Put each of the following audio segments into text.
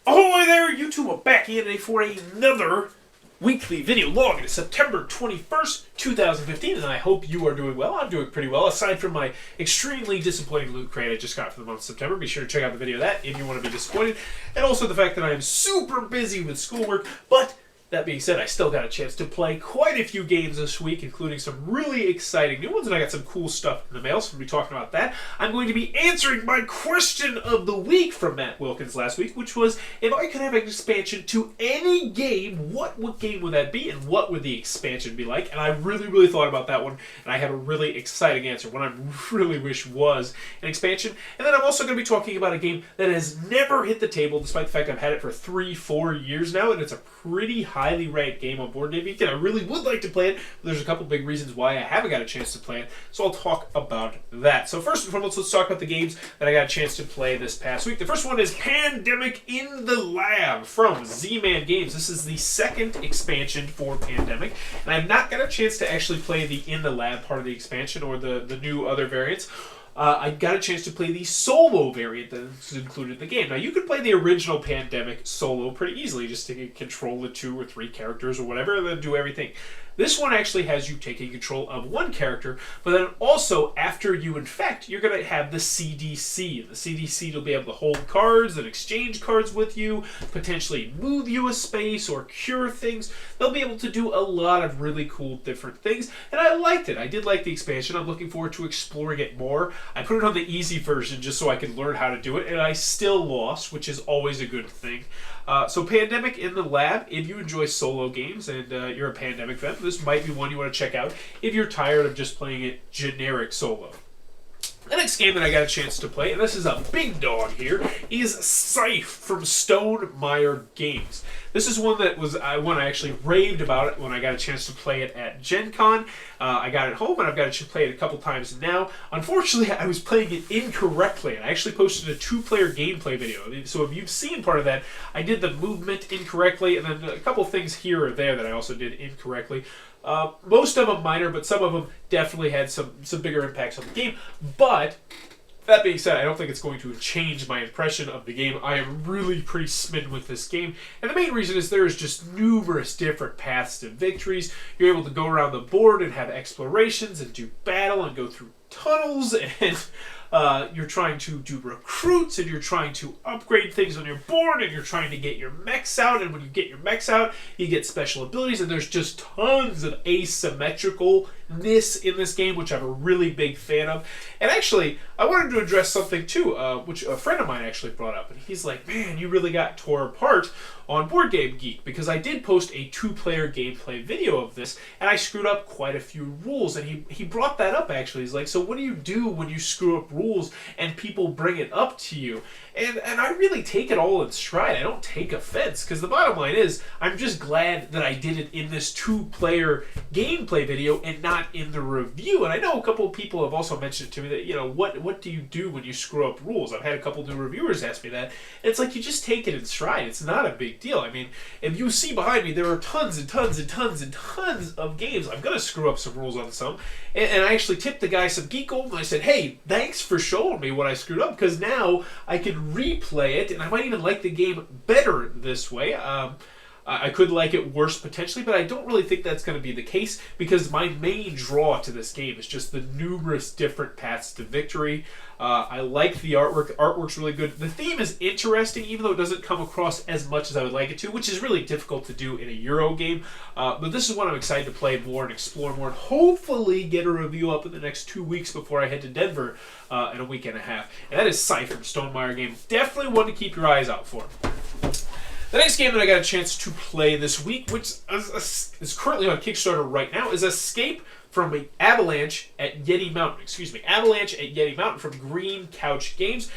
Ahoy there, YouTube! I'm back here today for another weekly video log. It is September 21st, 2015, and I hope you are doing well. I'm doing pretty well, aside from my extremely disappointing loot crate I just got for the month of September. Be sure to check out the video of that if you want to be disappointed. And also the fact that I am super busy with schoolwork, but that being said, I still got a chance to play quite a few games this week, including some really exciting new ones, and I got some cool stuff in the mail, so we'll be talking about that. I'm going to be answering my question of the week from Matt Wilkins last week, which was, if I could have an expansion to any game, what game would that be, and what would the expansion be like? And I really thought about that one, and I have a really exciting answer, one I really wish was an expansion. And then I'm also going to be talking about a game that has never hit the table, despite the fact I've had it for 3-4 years now, and it's a pretty highly ranked game on Board Game Geek, and I really would like to play it, but there's a couple big reasons why I haven't got a chance to play it, so I'll talk about that. So first and foremost, let's talk about the games that I got a chance to play this past week. The first one is Pandemic in the Lab from Z-Man Games. This is the second expansion for Pandemic, and I've not got a chance to actually play the In the Lab part of the expansion or the new other variants. I got a chance to play the solo variant that's included in the game. Now, you could play the original Pandemic solo pretty easily, just to control the 2 or 3 characters or whatever, and then do everything. This one actually has you taking control of one character, but then also, after you infect, you're going to have the CDC. The CDC will be able to hold cards and exchange cards with you, potentially move you a space or cure things. They'll be able to do a lot of really cool different things, and I liked it. I did like the expansion. I'm looking forward to exploring it more. I put it on the easy version just so I could learn how to do it, and I still lost, which is always a good thing. So Pandemic in the Lab, if you enjoy solo games and you're a Pandemic fan, this might be one you want to check out if you're tired of just playing it generic solo. The next game that I got a chance to play, and this is a big dog here, is Scythe from Stonemaier Games. This is one that was one I actually raved about it when I got a chance to play it at Gen Con. I got it home, and I've got to play it a couple times now. Unfortunately, I was playing it incorrectly, and I actually posted a 2-player gameplay video. So if you've seen part of that, I did the movement incorrectly, and then a couple things here or there that I also did incorrectly. Most of them minor, but some of them definitely had some bigger impacts on the game. But that being said, I don't think it's going to change my impression of the game. I am really pretty smitten with this game. And the main reason is there is just numerous different paths to victories. You're able to go around the board and have explorations and do battle and go through tunnels, and you're trying to do recruits, and you're trying to upgrade things on your board, and you're trying to get your mechs out, and when you get your mechs out, you get special abilities, and there's just tons of asymmetricalness in this game, which I'm a really big fan of. And actually, I wanted to address something too, which a friend of mine actually brought up, and he's like, man, you really got tore apart on Board Game Geek, because I did post a 2-player gameplay video of this, and I screwed up quite a few rules, and he brought that up actually. He's like, so what do you do when you screw up rules and people bring it up to you? And I really take it all in stride. I don't take offense, because the bottom line is, I'm just glad that I did it in this 2-player gameplay video and not in the review. And I know a couple of people have also mentioned to me that, you know, what do you do when you screw up rules? I've had a couple new reviewers ask me that. And it's like, you just take it in stride. It's not a big deal. I mean, if you see behind me, there are tons and tons and tons and tons of games. I'm going to screw up some rules on some. And I actually tipped the guy some geek gold, and I said, hey, thanks for showing me what I screwed up, because now I can replay it, and I might even like the game better this way. I could like it worse potentially, but I don't really think that's going to be the case, because my main draw to this game is just the numerous different paths to victory. I like the artwork. The artwork's really good. The theme is interesting, even though it doesn't come across as much as I would like it to, which is really difficult to do in a Euro game. But this is one I'm excited to play more and explore more, and hopefully get a review up in the next 2 weeks before I head to Denver in a week and a half. And that is Scythe from Stonemaier Games. Definitely one to keep your eyes out for. The next game that I got a chance to play this week, which is currently on Kickstarter right now, is Escape from Avalanche at Yeti Mountain. Avalanche at Yeti Mountain from Green Couch Games.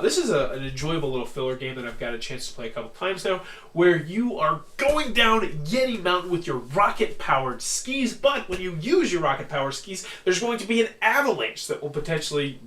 This is an enjoyable little filler game that I've got a chance to play a couple times now, where you are going down Yeti Mountain with your rocket-powered skis, but when you use your rocket-powered skis, there's going to be an avalanche that will potentially,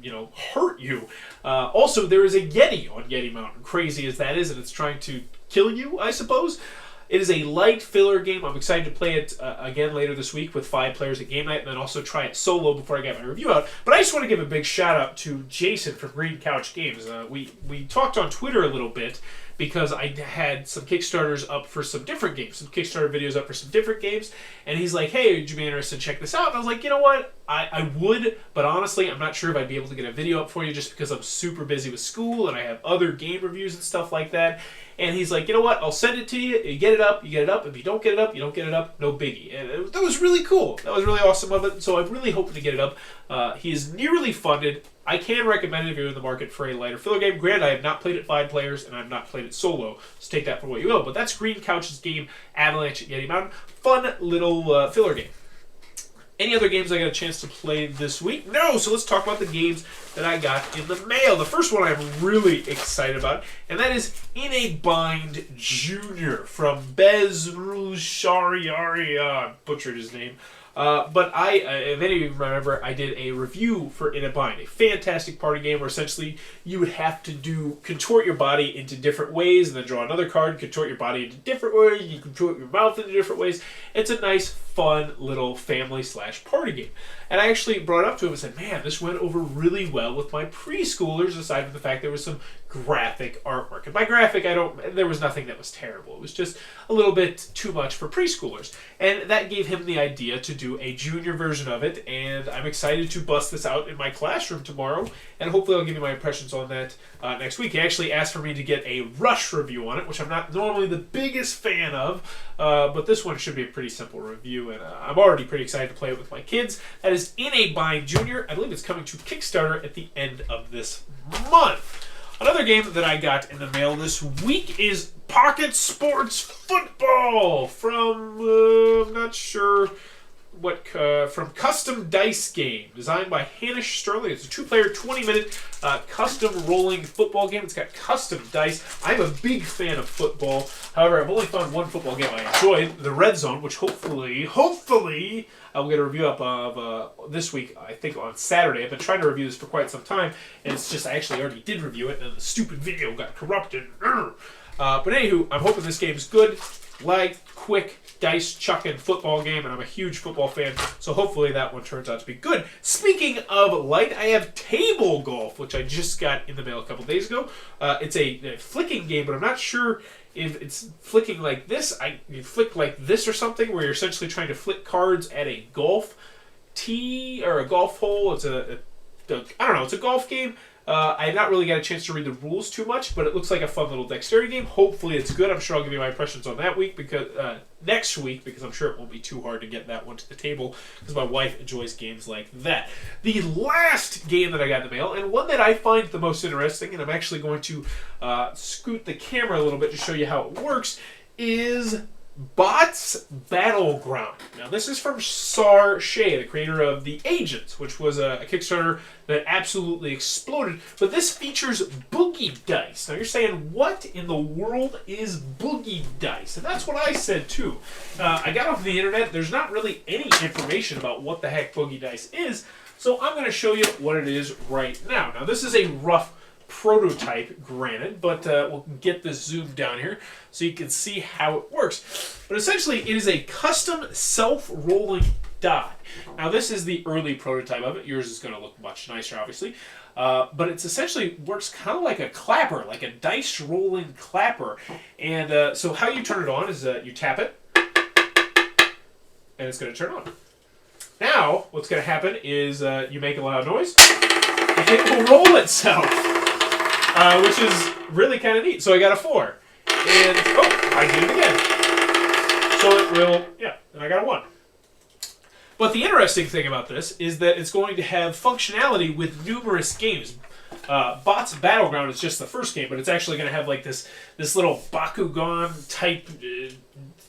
hurt you. Also, there is a Yeti on Yeti Mountain, crazy as that is, and it's trying to kill you, I suppose. It is a light filler game. I'm excited to play it again later this week with 5 players at game night, and then also try it solo before I get my review out. But I just want to give a big shout out to Jason from Green Couch Games. We talked on Twitter a little bit because I had some Kickstarters up for some different games, some Kickstarter videos up for some different games, and he's like, hey, would you be interested to check this out? And I was like, you know what, I would, but honestly, I'm not sure if I'd be able to get a video up for you just because I'm super busy with school and I have other game reviews and stuff like that. And he's like, you know what, I'll send it to you, you get it up, you get it up. If you don't get it up, you don't get it up, no biggie. And that was really cool. That was really awesome of it, so I'm really hoping to get it up. He is nearly funded. I can recommend it if you're in the market for a lighter filler game. Granted, I have not played it 5 players, and I've not played it solo, so take that for what you will. But that's Green Couch's game, Avalanche at Yeti Mountain. Fun little filler game. Any other games I got a chance to play this week? No, so let's talk about the games that I got in the mail. The first one I'm really excited about, and that is In a Bind Junior from Bez Rushariaria. Butchered his name. But if any of you remember, I did a review for In a Bind, a fantastic party game where essentially you would have to contort your body into different ways and then draw another card, contort your body into different ways, you contort your mouth into different ways. It's a nice, fun little family/party game. And I actually brought it up to him and said, man, this went over really well with my preschoolers, aside from the fact there was some graphic artwork. And by graphic, there was nothing that was terrible. It was just a little bit too much for preschoolers. And that gave him the idea to do a junior version of it, and I'm excited to bust this out in my classroom tomorrow, and hopefully I'll give you my impressions on that next week. He actually asked for me to get a Rush review on it, which I'm not normally the biggest fan of, but this one should be a pretty simple review, and I'm already pretty excited to play it with my kids. That is In a Bind Junior. I believe it's coming to Kickstarter at the end of this month. Another game that I got in the mail this week is Pocket Sports Football from, I'm not sure what, from Custom Dice Game, designed by Hanish Sterling. It's a 2-player, 20-minute custom rolling football game. It's got custom dice. I'm a big fan of football. However, I've only found one football game I enjoyed, the Red Zone, which hopefully, I'll get a review up of this week, I think on Saturday. I've been trying to review this for quite some time, and it's just I actually already did review it, and the stupid video got corrupted. But anywho, I'm hoping this game is good. Light, quick, dice chucking football game, and I'm a huge football fan, so hopefully that one turns out to be good. Speaking of light, I have Table Golf, which I just got in the mail a couple days ago. It's a flicking game, but I'm not sure if it's flicking like this. You flick like this or something, where you're essentially trying to flick cards at a golf tee or a golf hole. It's I don't know. It's a golf game. I have not really got a chance to read the rules too much, but it looks like a fun little dexterity game. Hopefully it's good. I'm sure I'll give you my impressions on that week because next week, because I'm sure it won't be too hard to get that one to the table because my wife enjoys games like that. The last game that I got in the mail, and one that I find the most interesting, and I'm actually going to scoot the camera a little bit to show you how it works, is Bots Battleground. Now, this is from Sar Shea, the creator of The Agents, which was a Kickstarter that absolutely exploded. But this features boogie dice. Now, you're saying, what in the world is boogie dice? And that's what I said, too. I got off the internet. There's not really any information about what the heck boogie dice is, so I'm going to show you what it is right now. Now, this is a rough prototype, granted, but we'll get this zoomed down here so you can see how it works. But essentially, it is a custom self-rolling die. Now, this is the early prototype of it. Yours is going to look much nicer, obviously. But it's essentially works kind of like a clapper, like a dice rolling clapper. And so how you turn it on is you tap it, and it's going to turn on. Now, what's going to happen is you make a loud noise, and it will roll itself. Which is really kind of neat. So I got a 4. And, I did it again. So it will, and I got a 1. But the interesting thing about this is that it's going to have functionality with numerous games. Bots Battleground is just the first game, but it's actually going to have like this little Bakugan type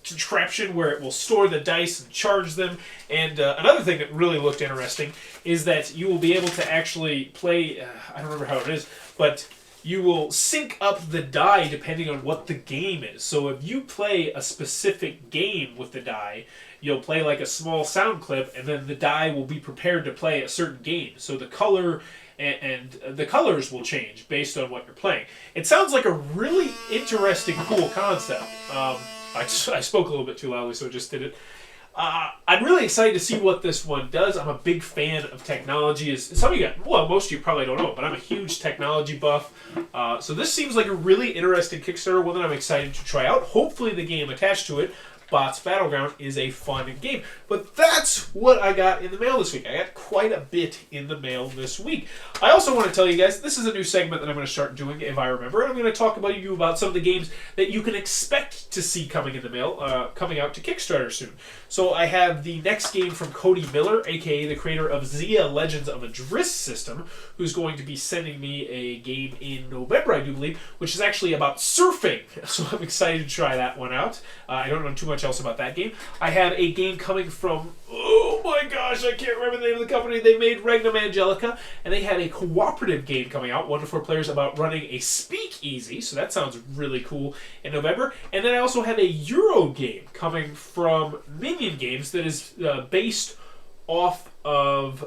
contraption where it will store the dice and charge them. And another thing that really looked interesting is that you will be able to actually play, I don't remember how it is, but you will sync up the die depending on what the game is. So if you play a specific game with the die, you'll play like a small sound clip, and then the die will be prepared to play a certain game. So the color and the colors will change based on what you're playing. It sounds like a really interesting, cool concept. I spoke a little bit too loudly, so I just did it. I'm really excited to see what this one does. I'm a big fan of technology. As some of you, well, most of you probably don't know, but I'm a huge technology buff. So this seems like a really interesting Kickstarter, one that I'm excited to try out. Hopefully the game attached to it, Bots Battleground, is a fun game. But that's what I got in the mail this week. I got quite a bit in the mail this week. I also want to tell you guys, this is a new segment that I'm going to start doing if I remember. And I'm going to talk about some of the games that you can expect to see coming in the mail, coming out to Kickstarter soon. So I have the next game from Cody Miller, aka the creator of Zia Legends of Adris System, who's going to be sending me a game in November, I do believe, which is actually about surfing. So I'm excited to try that one out. I don't know too much else about that game. I have a game coming from, oh my gosh, I can't remember the name of the company. They made Regnum Angelica, and they had a cooperative game coming out, 1 to 4 players, about running a speakeasy. So that sounds really cool in November. And then I also have a Euro game coming from Minion Games that is based off of,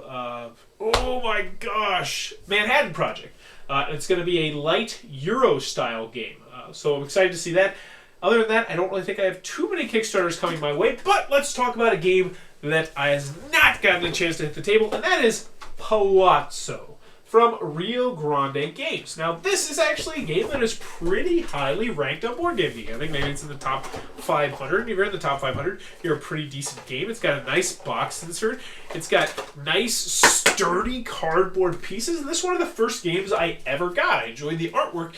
oh my gosh, Manhattan Project. It's going to be a light Euro-style game. So I'm excited to see that. Other than that, I don't really think I have too many Kickstarters coming my way, but let's talk about a game that has not gotten a chance to hit the table, and that is Palazzo from Rio Grande Games. Now, this is actually a game that is pretty highly ranked on Board Game Geek. I think maybe it's in the top 500. If you're in the top 500, you're a pretty decent game. It's got a nice box insert. It's got nice, sturdy cardboard pieces, and this is one of the first games I ever got. I enjoyed the artwork.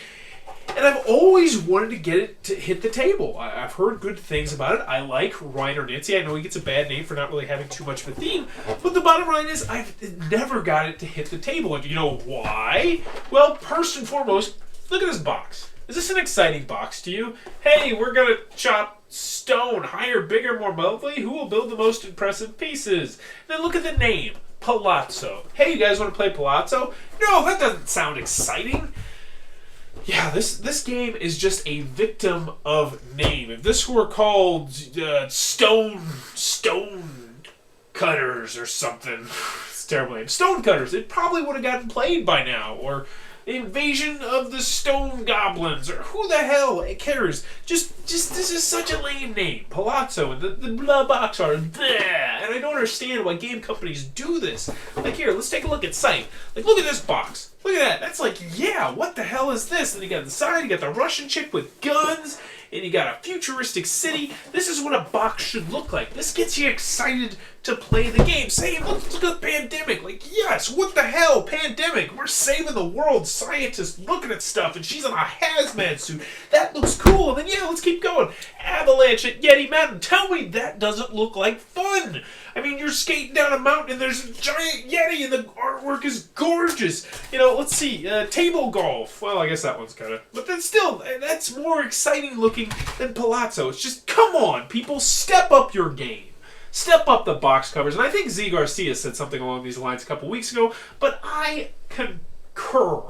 And I've always wanted to get it to hit the table. I've heard good things about it. I like Reiner Nancy. I know he gets a bad name for not really having too much of a theme. But the bottom line is I've never got it to hit the table. And you know why? Well, first and foremost, look at this box. Is this an exciting box to you? Hey, we're going to chop stone. Higher, bigger, more lovely. Who will build the most impressive pieces? Then look at the name. Palazzo. Hey, you guys want to play Palazzo? No, that doesn't sound exciting. Yeah, this game is just a victim of name. If this were called Stone Cutters or something, it's a terrible name. Stone Cutters, it probably would have gotten played by now. Or Invasion of the Stone Goblins, or who the hell cares? Just this is such a lame name. Palazzo and the blah box art, bleh, and I don't understand why game companies do this. Like here, let's take a look at Sight. Like, look at this box. Look at that. That's like, yeah, what the hell is this? And you got the side, you got the Russian chick with guns, and you got a futuristic city. This is what a box should look like. This gets you excited to play the game. Say, look at Pandemic. Like, yes, what the hell, Pandemic? We're saving the world. Scientists looking at stuff, and she's in a hazmat suit. That looks cool. And then, yeah, let's keep going. Avalanche at Yeti Mountain. Tell me that doesn't look like fun. I mean, you're skating down a mountain, and there's a giant Yeti, and the artwork is gorgeous. You know, let's see. Table golf. Well, I guess that one's kind of... But then still, that's more exciting looking than Palazzo. It's just, come on, people, step up your game. Step up the box covers. And I think Z Garcia said something along these lines a couple weeks ago, but I concur.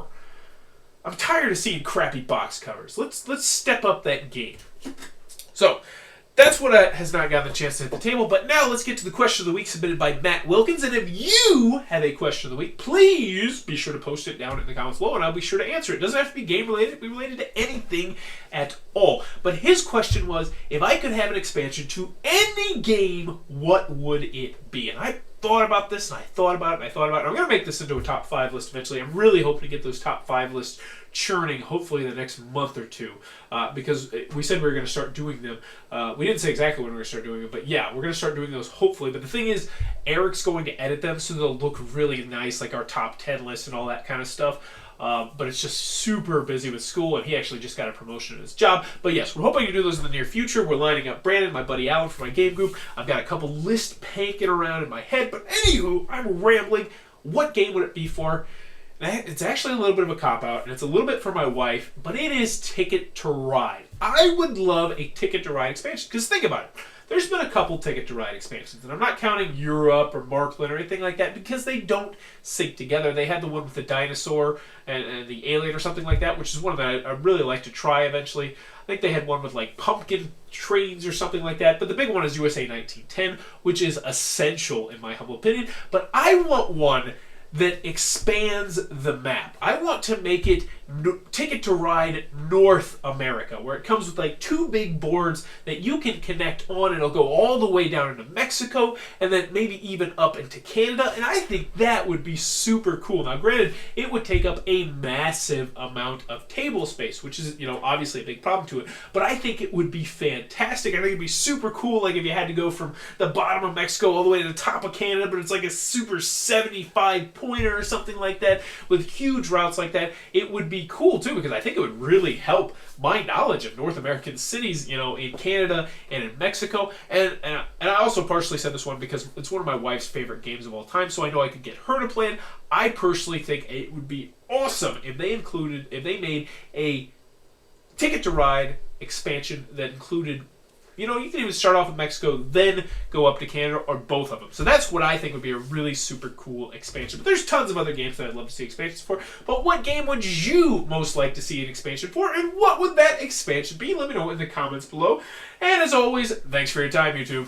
I'm tired of seeing crappy box covers. Let's step up that game. So, that's what has not gotten the chance to hit the table. But now let's get to the question of the week submitted by Matt Wilkins. And if you have a question of the week, please be sure to post it down in the comments below, and I'll be sure to answer it. It doesn't have to be game related. It can be related to anything at all. But his question was, if I could have an expansion to any game, what would it be? And I thought about this, and I thought about it, and I thought about it. I'm going to make this into a top 5 list eventually. I'm really hoping to get those top 5 lists churning hopefully in the next month or two, because we said we were going to start doing them. We didn't say exactly when we were going to start doing them, but yeah, we're going to start doing those hopefully. But the thing is, Eric's going to edit them so they'll look really nice, like our top 10 list and all that kind of stuff. But it's just super busy with school, and he actually just got a promotion in his job. But yes, we're hoping to do those in the near future. We're lining up Brandon, my buddy Alan, for my game group. I've got a couple lists panking around in my head, but anywho, I'm rambling. What game would it be for? It's actually a little bit of a cop-out, and it's a little bit for my wife, but it is Ticket to Ride. I would love a Ticket to Ride expansion, because think about it. There's been a couple Ticket to Ride expansions, and I'm not counting Europe or Markland or anything like that, because they don't sync together. They had the one with the dinosaur and the alien or something like that, which is one that I really like to try eventually. I think they had one with like pumpkin trains or something like that, but the big one is USA 1910, which is essential in my humble opinion. But I want one that expands the map. I want to make it Ticket to Ride North America, where it comes with like 2 big boards that you can connect on, and it'll go all the way down into Mexico and then maybe even up into Canada. And I think that would be super cool. Now, granted, it would take up a massive amount of table space, which is, obviously a big problem to it. But I think it would be fantastic. I think it'd be super cool, like if you had to go from the bottom of Mexico all the way to the top of Canada, but it's like a super 75 pointer or something like that with huge routes like that. It would be cool too, because I think it would really help my knowledge of North American cities, in Canada and in Mexico. And I also partially said this one because it's one of my wife's favorite games of all time, so I know I could get her to play it. I personally think it would be awesome if they made a Ticket to Ride expansion that included, you can even start off with Mexico, then go up to Canada, or both of them. So that's what I think would be a really super cool expansion. But there's tons of other games that I'd love to see expansions for. But what game would you most like to see an expansion for? And what would that expansion be? Let me know in the comments below. And as always, thanks for your time, YouTube.